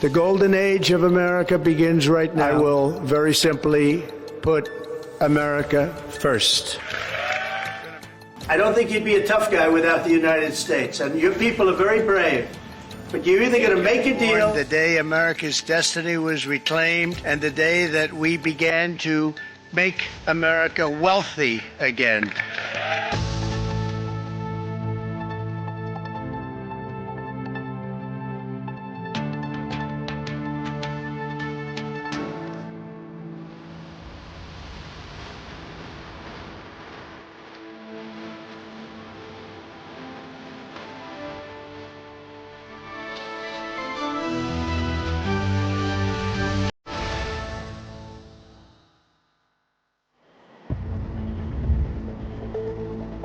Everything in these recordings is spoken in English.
The golden age of America begins right now. I will very simply put America first. I don't think you'd be a tough guy without the United States, and your people are very brave. But you're either going to make a deal... The day America's destiny was reclaimed, and the day that we began to make America wealthy again.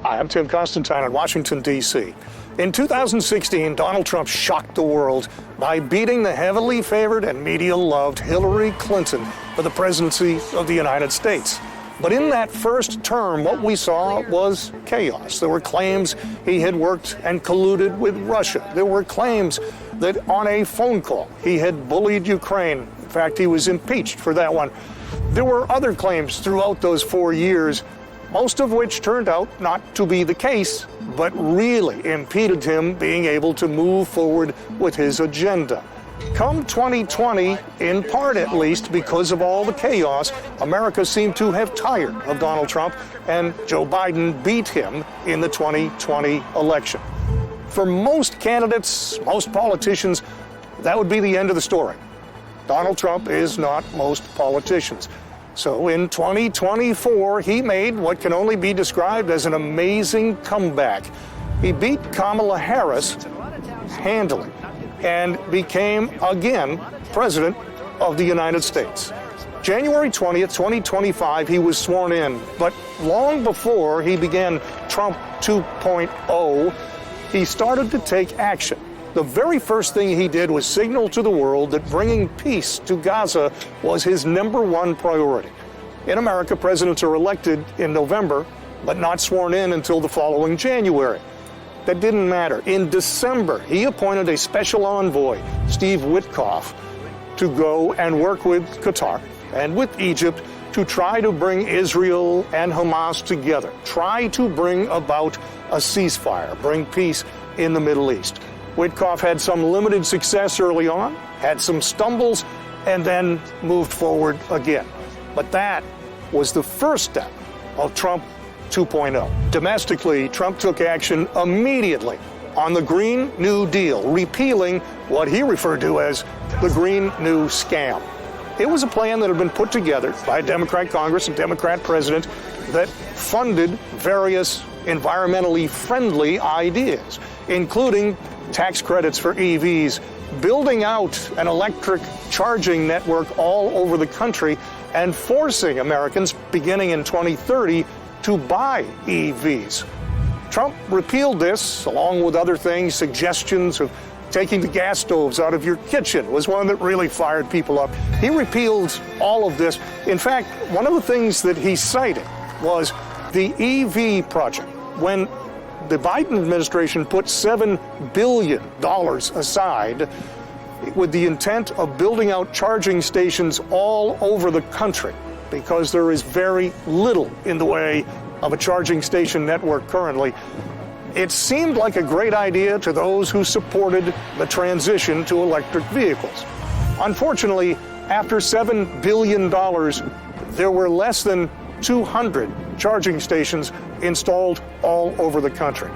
Hi, I'm Tim Constantine in Washington, D.C. In 2016, Donald Trump shocked the world by beating the heavily favored and media-loved Hillary Clinton for the presidency of the United States. But in that first term, what we saw was chaos. There were claims he had worked and colluded with Russia. There were claims that on a phone call he had bullied Ukraine. In fact, he was impeached for that one. There were other claims throughout those 4 years, most of which turned out not to be the case, but really impeded him being able to move forward with his agenda. Come 2020, in part at least because of all the chaos, America seemed to have tired of Donald Trump, and Joe Biden beat him in the 2020 election. For most candidates, most politicians, that would be the end of the story. Donald Trump is not most politicians. So in 2024, he made what can only be described as an amazing comeback. He beat Kamala Harris handily and became, again, president of the United States. January 20th, 2025, he was sworn in. But long before he began Trump 2.0, he started to take action. The very first thing he did was signal to the world that bringing peace to Gaza was his #1 priority. In America, presidents are elected in November, but not sworn in until the following January. That didn't matter. In December, he appointed a special envoy, Steve Witkoff, to go and work with Qatar and with Egypt to try to bring Israel and Hamas together, try to bring about a ceasefire, bring peace in the Middle East. Witkoff had some limited success early on, had some stumbles, and then moved forward again. But that was the first step of Trump 2.0. Domestically, Trump took action immediately on the Green New Deal, repealing what he referred to as the Green New Scam. It was a plan that had been put together by a Democrat Congress and Democrat president that funded various environmentally friendly ideas, including tax credits for EVs, building out an electric charging network all over the country, and forcing Americans, beginning in 2030, to buy EVs. Trump repealed this, along with other things. Suggestions of taking the gas stoves out of your kitchen was one that really fired people up. He repealed all of this. In fact, one of the things that he cited was the EV project. When the Biden administration put $7 billion aside with the intent of building out charging stations all over the country, because there is very little in the way of a charging station network currently. It seemed like a great idea to those who supported the transition to electric vehicles. Unfortunately, after $7 billion, there were less than 200 charging stations installed all over the country.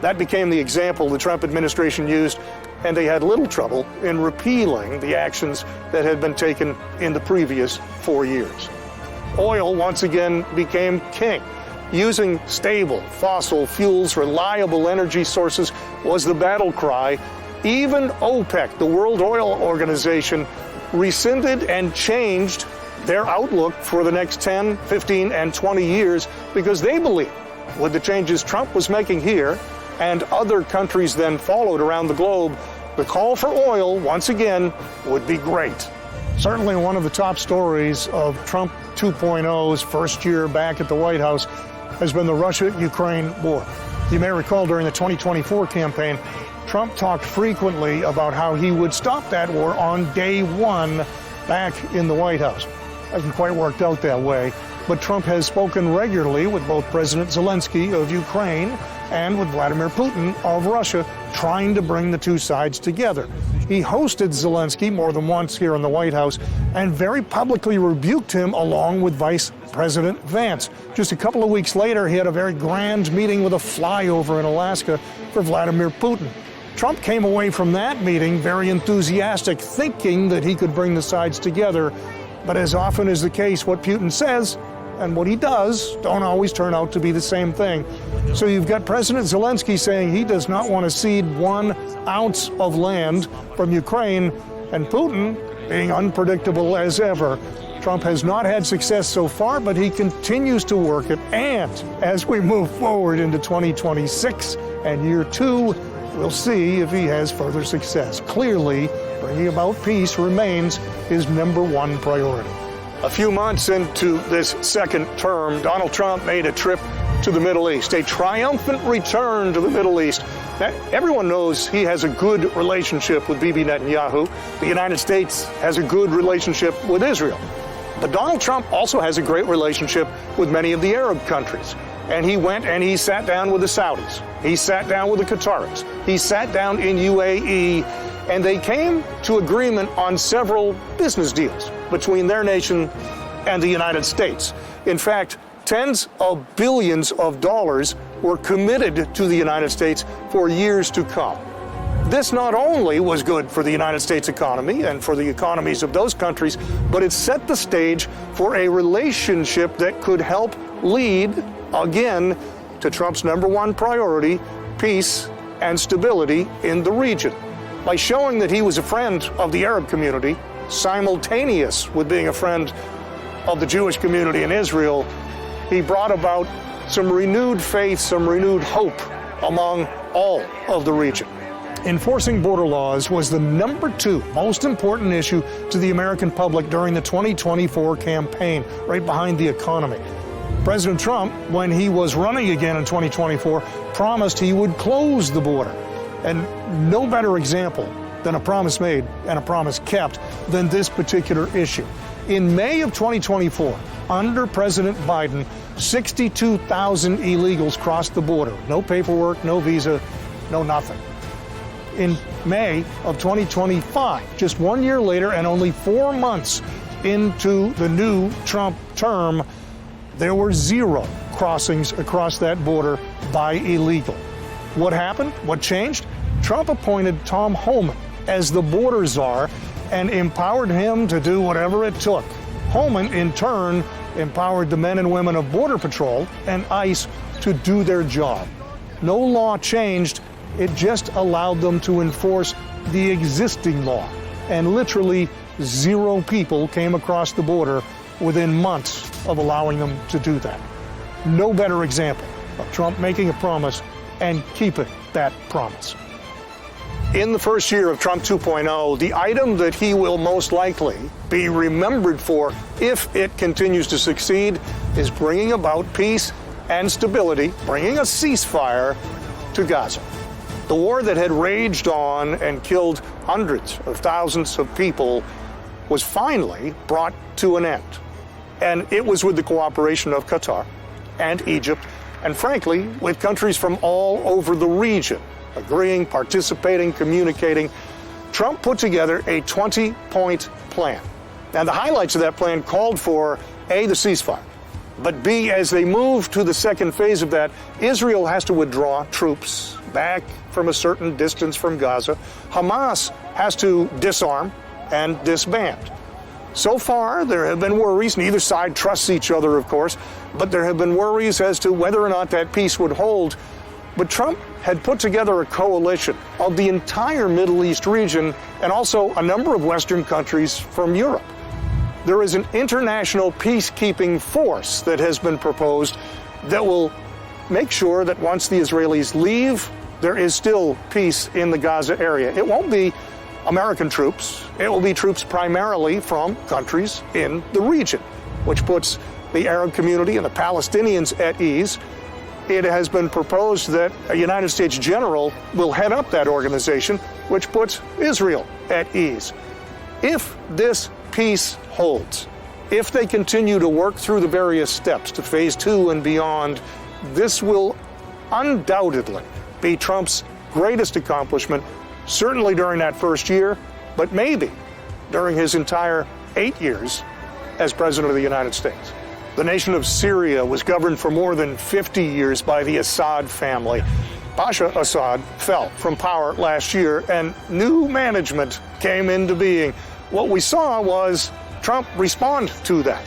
That became the example the Trump administration used, and they had little trouble in repealing the actions that had been taken in the previous 4 years. Oil once again became king. Using stable fossil fuels, reliable energy sources was the battle cry. Even OPEC, the World Oil Organization, rescinded and changed their outlook for the next 10, 15, and 20 years because they believed with the changes Trump was making here and other countries then followed around the globe, the call for oil, once again, would be great. Certainly one of the top stories of Trump 2.0's first year back at the White House has been the Russia-Ukraine war. You may recall during the 2024 campaign, Trump talked frequently about how he would stop that war on day one back in the White House. Hasn't quite worked out that way, but Trump has spoken regularly with both President Zelensky of Ukraine and with Vladimir Putin of Russia, trying to bring the two sides together. He hosted Zelensky more than once here in the White House and very publicly rebuked him along with Vice President Vance. Just a couple of weeks later, he had a very grand meeting with a flyover in Alaska for Vladimir Putin. Trump came away from that meeting very enthusiastic, thinking that he could bring the sides together. But as often is the case, what Putin says and what he does don't always turn out to be the same thing. So you've got President Zelensky saying he does not want to cede 1 ounce of land from Ukraine, and Putin being unpredictable as ever. Trump has not had success so far, but he continues to work it. And as we move forward into 2026 and year 2, we'll see if he has further success. Clearly, bringing about peace remains his #1 priority. A few months into this second term, Donald Trump made a trip to the Middle East, a triumphant return to the Middle East. Now, everyone knows he has a good relationship with Bibi Netanyahu. The United States has a good relationship with Israel. But Donald Trump also has a great relationship with many of the Arab countries. And he went and he sat down with the Saudis. He sat down with the Qataris. He sat down in UAE, and they came to agreement on several business deals between their nation and the United States. In fact, tens of billions of dollars were committed to the United States for years to come. This not only was good for the United States economy and for the economies of those countries, but it set the stage for a relationship that could help lead, again, to Trump's #1 priority, peace and stability in the region. By showing that he was a friend of the Arab community, simultaneous with being a friend of the Jewish community in Israel, he brought about some renewed faith, some renewed hope among all of the region. Enforcing border laws was the #2 most important issue to the American public during the 2024 campaign, right behind the economy. President Trump, when he was running again in 2024, promised he would close the border. And no better example than a promise made and a promise kept than this particular issue. In May of 2024, under President Biden, 62,000 illegals crossed the border. No paperwork, no visa, no nothing. In May of 2025, just 1 year later and only 4 months into the new Trump term, there were 0 crossings across that border by illegal. What happened? What changed? Trump appointed Tom Homan as the border czar and empowered him to do whatever it took. Homan, in turn, empowered the men and women of Border Patrol and ICE to do their job. No law changed. It just allowed them to enforce the existing law. And literally 0 people came across the border within months of allowing them to do that. No better example of Trump making a promise and keeping that promise. In the first year of Trump 2.0, the item that he will most likely be remembered for, if it continues to succeed, is bringing about peace and stability, bringing a ceasefire to Gaza. The war that had raged on and killed hundreds of thousands of people was finally brought to an end. And it was with the cooperation of Qatar and Egypt, and frankly, with countries from all over the region, agreeing, participating, communicating. Trump put together a 20-point plan. And the highlights of that plan called for, A, the ceasefire, but B, as they move to the second phase of that, Israel has to withdraw troops back from a certain distance from Gaza. Hamas has to disarm and disband. So far, there have been worries. Neither side trusts each other, of course, but there have been worries as to whether or not that peace would hold. But Trump had put together a coalition of the entire Middle East region and also a number of Western countries from Europe. There is an international peacekeeping force that has been proposed that will make sure that once the Israelis leave, there is still peace in the Gaza area. It won't be American troops. It will be troops primarily from countries in the region, which puts the Arab community and the Palestinians at ease. it has been proposed that a United States general will head up that organization, which puts Israel at ease. If this peace holds, if they continue to work through the various steps to phase 2 and beyond, this will undoubtedly be Trump's greatest accomplishment, certainly during that first year, but maybe during his entire 8 years as President of the United States. The nation of Syria was governed for more than 50 years by the Assad family. Bashar Assad fell from power last year, and new management came into being. What we saw was Trump respond to that.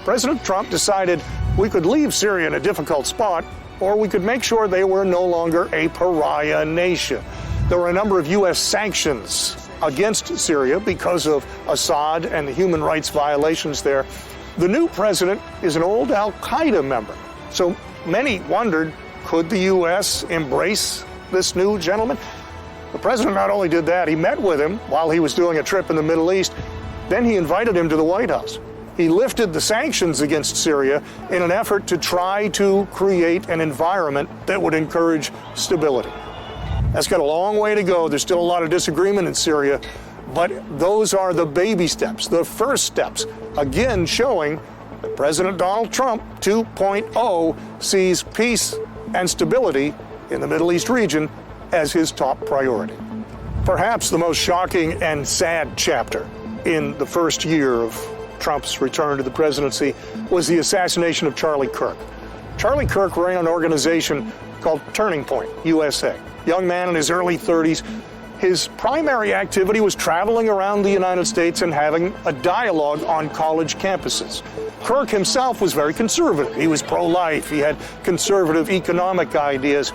President Trump decided we could leave Syria in a difficult spot, or we could make sure they were no longer a pariah nation. There were a number of U.S. sanctions against Syria because of Assad and the human rights violations there. The new president is an old al-Qaeda member. So many wondered, could the U.S. embrace this new gentleman? The president not only did that, he met with him while he was doing a trip in the Middle East. Then he invited him to the White House. He lifted the sanctions against Syria in an effort to try to create an environment that would encourage stability. That's got a long way to go. There's still a lot of disagreement in Syria, but those are the baby steps, the first steps, again showing that President Donald Trump 2.0 sees peace and stability in the Middle East region as his top priority. Perhaps the most shocking and sad chapter in the first year of Trump's return to the presidency was the assassination of Charlie Kirk. Charlie Kirk ran an organization called Turning Point USA. Young man in his early 30s. His primary activity was traveling around the United States and having a dialogue on college campuses. Kirk himself was very conservative. He was pro-life. He had conservative economic ideas.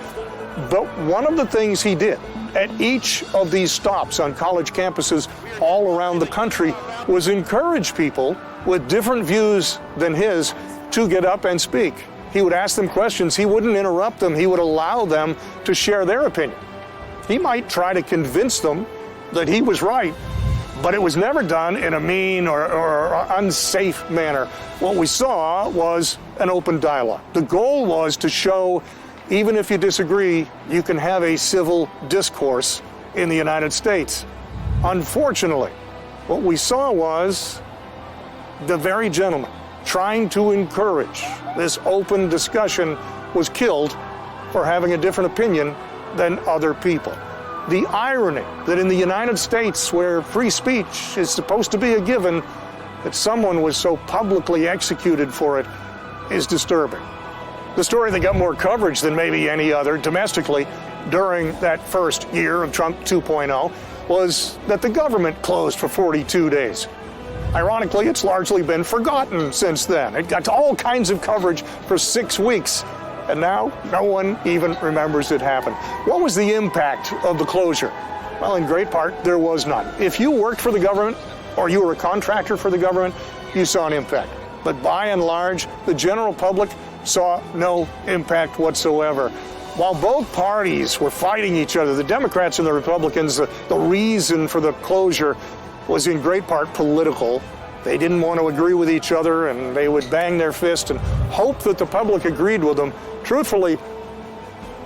But one of the things he did at each of these stops on college campuses all around the country was encourage people with different views than his to get up and speak. He would ask them questions. He wouldn't interrupt them. He would allow them to share their opinion. He might try to convince them that he was right, but it was never done in a mean or unsafe manner. What we saw was an open dialogue. The goal was to show, even if you disagree, you can have a civil discourse in the United States. Unfortunately, what we saw was the very gentleman trying to encourage this open discussion was killed for having a different opinion than other people. The irony that in the United States, where free speech is supposed to be a given, that someone was so publicly executed for it is disturbing. The story that got more coverage than maybe any other domestically during that first year of Trump 2.0 was that the government closed for 42 days. Ironically, it's largely been forgotten since then. It got all kinds of coverage for 6 weeks, and now no one even remembers it happened. What was the impact of the closure? Well, in great part, there was none. If you worked for the government or you were a contractor for the government, you saw an impact. But by and large, the general public saw no impact whatsoever. While both parties were fighting each other, the Democrats and the Republicans, the reason for the closure was in great part political. They didn't want to agree with each other, and they would bang their fist and hope that the public agreed with them. Truthfully,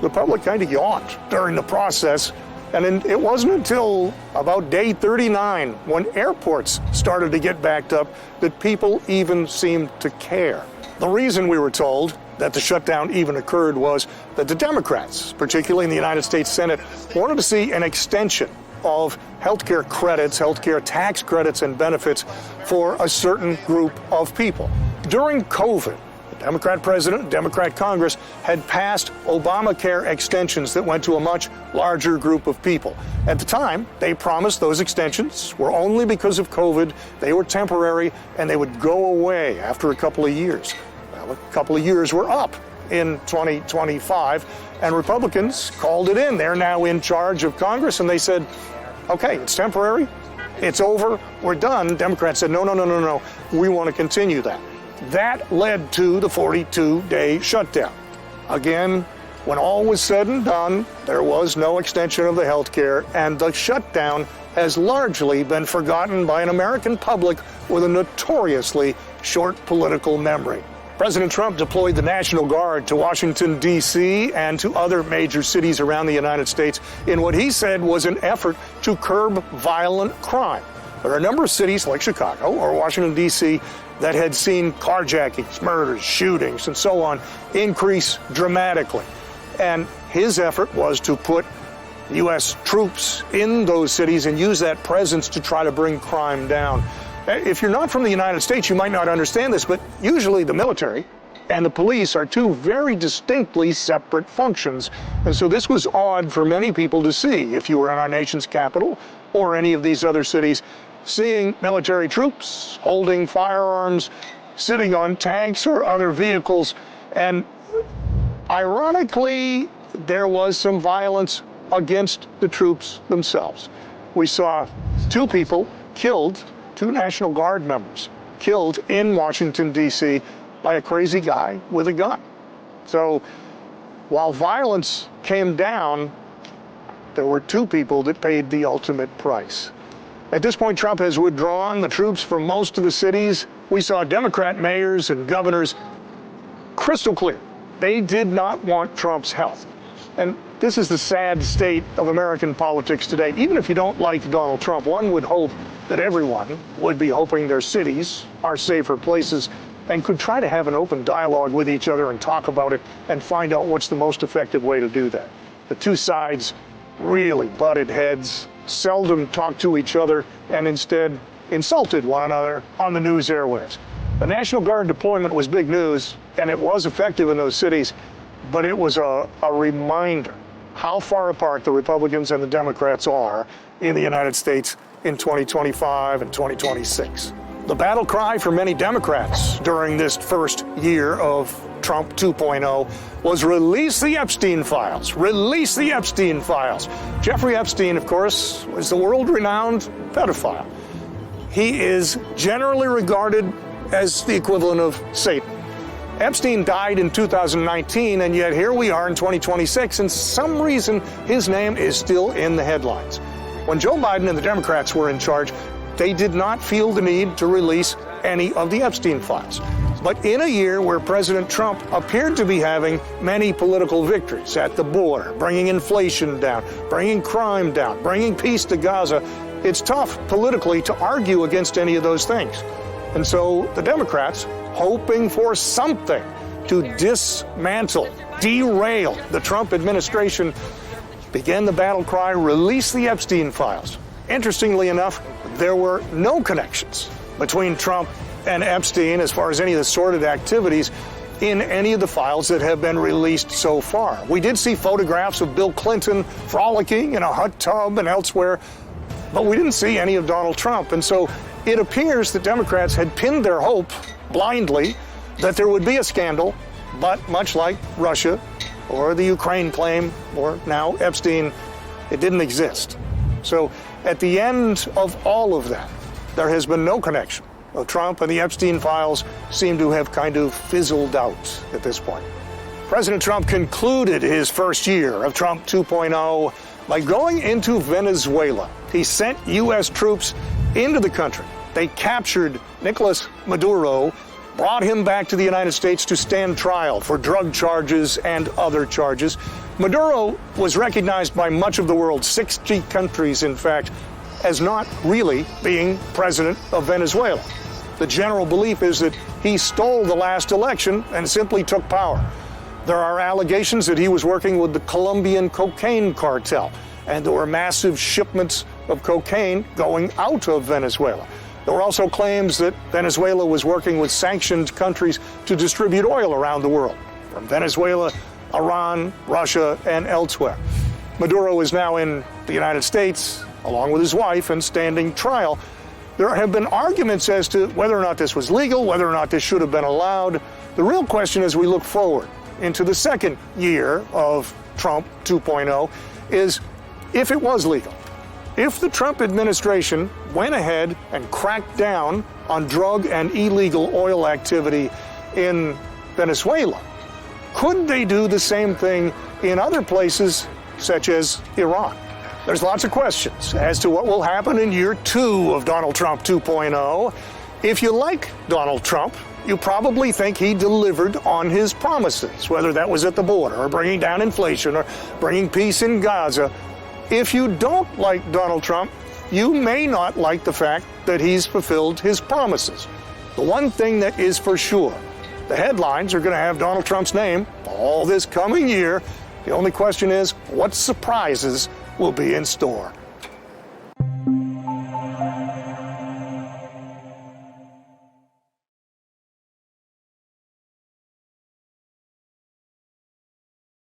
the public kind of yawned during the process, and it wasn't until about day 39, when airports started to get backed up, that people even seemed to care. The reason we were told that the shutdown even occurred was that the Democrats, particularly in the United States Senate, wanted to see an extension of healthcare credits, healthcare tax credits and benefits for a certain group of people. During COVID, the Democrat president, Democrat Congress had passed Obamacare extensions that went to a much larger group of people. At the time, they promised those extensions were only because of COVID, they were temporary, and they would go away after a couple of years. Well, a couple of years were up in 2025, and Republicans called it in. They're now in charge of Congress, and they said, okay, it's temporary, it's over, we're done. Democrats said, no, we want to continue that. That led to the 42-day shutdown. Again, when all was said and done, there was no extension of the health care, and the shutdown has largely been forgotten by an American public with a notoriously short political memory. President Trump deployed the National Guard to Washington, D.C. and to other major cities around the United States in what he said was an effort to curb violent crime. There are a number of cities like Chicago or Washington, D.C. that had seen carjackings, murders, shootings, and so on increase dramatically. And his effort was to put U.S. troops in those cities and use that presence to try to bring crime down. If you're not from the United States, you might not understand this, but usually the military and the police are two very distinctly separate functions. And so this was odd for many people to see. If you were in our nation's capital or any of these other cities, seeing military troops holding firearms, sitting on tanks or other vehicles. And ironically, there was some violence against the troops themselves. We saw two people killed, two National Guard members killed in Washington, D.C. by a crazy guy with a gun. So while violence came down, there were two people that paid the ultimate price. At this point, Trump has withdrawn the troops from most of the cities. We saw Democrat mayors and governors crystal clear. They did not want Trump's help. And this is the sad state of American politics today. Even if you don't like Donald Trump, one would hope that everyone would be hoping their cities are safer places and could try to have an open dialogue with each other and talk about it and find out what's the most effective way to do that. The two sides really butted heads, seldom talked to each other, and instead insulted one another on the news airwaves. The National Guard deployment was big news, and it was effective in those cities, but it was a reminder how far apart the Republicans and the Democrats are in the United States in 2025 and 2026. The battle cry for many Democrats during this first year of Trump 2.0 was release the Epstein files, release the Epstein files. Jeffrey Epstein, of course, was the world-renowned pedophile. He is generally regarded as the equivalent of Satan. Epstein died in 2019, and yet here we are in 2026, and some reason his name is still in the headlines. When Joe Biden and the Democrats were in charge, they did not feel the need to release any of the Epstein files. But in a year where President Trump appeared to be having many political victories at the border, bringing inflation down, bringing crime down, bringing peace to Gaza, it's tough politically to argue against any of those things. And so the Democrats, hoping for something to dismantle, derail the Trump administration, began the battle cry, release the Epstein files. Interestingly enough, there were no connections between Trump and Epstein as far as any of the sordid activities in any of the files that have been released so far. We did see photographs of Bill Clinton frolicking in a hot tub and elsewhere, but we didn't see any of Donald Trump. And so it appears that Democrats had pinned their hope blindly that there would be a scandal, but much like Russia or the Ukraine claim, or now Epstein, it didn't exist. So at the end of all of that, there has been no connection. Trump and the Epstein files seem to have kind of fizzled out at this point. President Trump concluded his first year of Trump 2.0 by going into Venezuela. He sent U.S. troops into the country. They captured Nicolas Maduro, brought him back to the United States to stand trial for drug charges and other charges. Maduro was recognized by much of the world, 60 countries in fact, as not really being president of Venezuela. The general belief is that he stole the last election and simply took power. There are allegations that he was working with the Colombian cocaine cartel, and there were massive shipments of cocaine going out of Venezuela. There were also claims that Venezuela was working with sanctioned countries to distribute oil around the world, from Venezuela, Iran, Russia, and elsewhere. Maduro is now in the United States, along with his wife, and standing trial. There have been arguments as to whether or not this was legal, whether or not this should have been allowed. The real question as we look forward into the second year of Trump 2.0 is if it was legal. If the Trump administration went ahead and cracked down on drug and illegal oil activity in Venezuela, could they do the same thing in other places, such as Iran? There's lots of questions as to what will happen in year 2 of Donald Trump 2.0. If you like Donald Trump, you probably think he delivered on his promises, whether that was at the border or bringing down inflation or bringing peace in Gaza. If you don't like Donald Trump, you may not like the fact that he's fulfilled his promises. The one thing that is for sure, the headlines are going to have Donald Trump's name all this coming year. The only question is, what surprises will be in store?